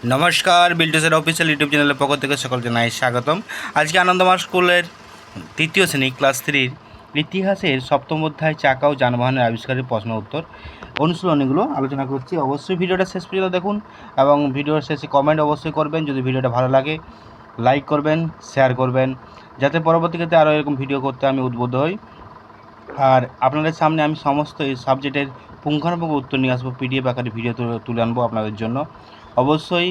नमस्कार बिल्टूसर official YouTube channel पक्ष থেকে সকল জানাই স্বাগতম। আজকে আনন্দমার্গ স্কুলের তৃতীয় শ্রেণী ক্লাস 3 ইতিহাসের সপ্তম অধ্যায় চাকা ও যানবাহনের আবিষ্কারের প্রশ্ন উত্তর অনুশীলনীগুলো আলোচনা করছি। অবশ্যই ভিডিওটা শেষ পর্যন্ত দেখুন এবং ভিডিওর শেষে কমেন্ট অবশ্যই করবেন। যদি ভিডিওটা ভালো লাগে লাইক করবেন, শেয়ার করবেন, যাতে পরবর্তীতে আরও এরকম ভিডিও করতে আমি উদ্বুদ্ধ হই। আর আপনাদের সামনে আমি সমস্ত এই সাবজেক্টের পুঙ্খানুপুঙ্খ উত্তর নিয়ে আসবো, পিডিএফ আকারে ভিডিও তুলে আনবো আপনাদের জন্য। অবশ্যই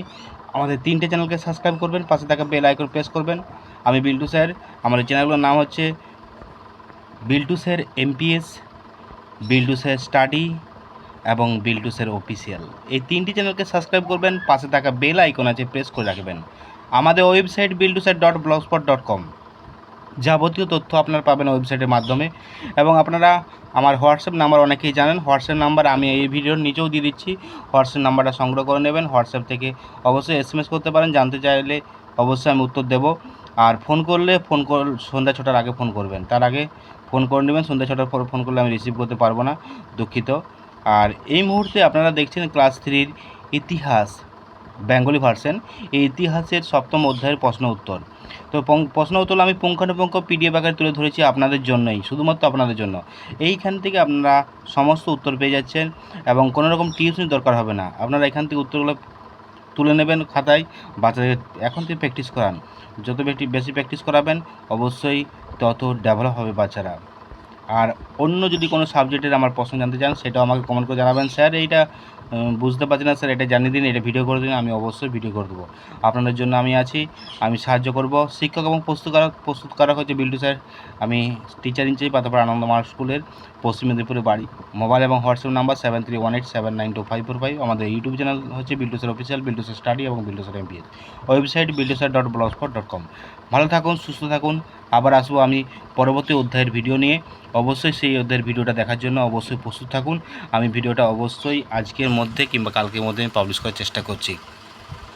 আমাদের 3টে চ্যানেলকে সাবস্ক্রাইব করবেন, পাশে থাকা বেল আইকন প্রেস করবেন। আমি বিল্টু স্যার, আমাদের চ্যানেলগুলোর নাম হচ্ছে Biltu sir amps, Biltu sir study এবং বিল্টু স্যার অফিসিয়াল। এই 3টি চ্যানেলকে সাবস্ক্রাইব করবেন, পাশে থাকা বেল আইকন আছে প্রেস করে রাখবেন। আমাদের ওয়েবসাইট biltusar.blogspot.com, যাবতীয় তথ্য আপনারা পাবেন ওয়েবসাইটের মাধ্যমে। এবং আপনারা আমার হোয়াটসঅ্যাপ নাম্বার অনেকেই জানেন, হোয়াটসঅ্যাপ নাম্বার আমি এই ভিডিওর নিচেও দিয়ে দিচ্ছি। হোয়াটসঅ্যাপ নাম্বারটা সংগ্রহ করে নেবেন। হোয়াটসঅ্যাপ থেকে অবশ্যই এসএমএস করতে পারেন, জানতে চাইলে অবশ্যই আমি উত্তর দেব। আর ফোন করলে সন্ধ্যা 6টার আগে ফোন করবেন, তার আগে ফোন করে নেবেন। সন্ধ্যা 6টার পর ফোন করলে আমি রিসিভ করতে পারবো না, দুঃখিত। আর এই মুহূর্তে আপনারা দেখছেন ক্লাস 3 ইতিহাস বেঙ্গলি ভার্সন, এই ইতিহাসের সপ্তম অধ্যায়ের প্রশ্ন উত্তর। তো প্রশ্ন উত্তর আমি পুঙ্খানুপুঙ্খ পিডিএফ আকারে তুলে ধরেছি আপনাদের জন্যই, শুধুমাত্র আপনাদের জন্য। এইখান থেকে আপনারা সমস্ত উত্তর পেয়ে যাচ্ছেন এবং কোনো রকম টিউশনের দরকার হবে না। আপনারা এখান থেকে উত্তরগুলো তুলে নেবেন খাতায়, বাচ্চাদের এখন থেকে প্র্যাকটিস করান। যত বেশি প্র্যাকটিস করাবেন অবশ্যই তত ডেভেলপ হবে বাচ্চারা। আর অন্য যদি কোনো সাবজেক্টের আমার প্রশ্ন জানতে চান সেটাও আমাকে কমেন্ট করে জানাবেন, স্যার এইটা বুঝতে পারছি না স্যার, এটা জানিয়ে দিন, এটা ভিডিও করে দিন। আমি অবশ্যই ভিডিও করে দেবো, আপনাদের জন্য আমি আছি, আমি সাহায্য করব। শিক্ষক এবং প্রস্তুতকারক হচ্ছে বিল্টু স্যার। আমি টিচার ইনচার্জ পাতাপাড়া আনন্দমার্গ স্কুলের, পশ্চিম মেদিনীপুরে বাড়ি। মোবাইল এবং হোয়াটসঅ্যাপ নাম্বার 7318792545। আমাদের ইউটিউব চ্যানেল হচ্ছে Biltu sir official, Biltu sir study এবং Biltu sir amps. Website biltusar.blogspot.com। ভালো থাকুন, সুস্থ থাকুন। আবার আসবো আমি পরবর্তী অধ্যায়ের ভিডিও নিয়ে। অবশ্যই সেই অধ্যায়ের ভিডিওটা দেখার জন্য অবশ্যই প্রস্তুত থাকুন। আমি ভিডিওটা অবশ্যই আজকের মধ্যে কিংবা কালকের মধ্যে পাবলিশ করার চেষ্টা করছি।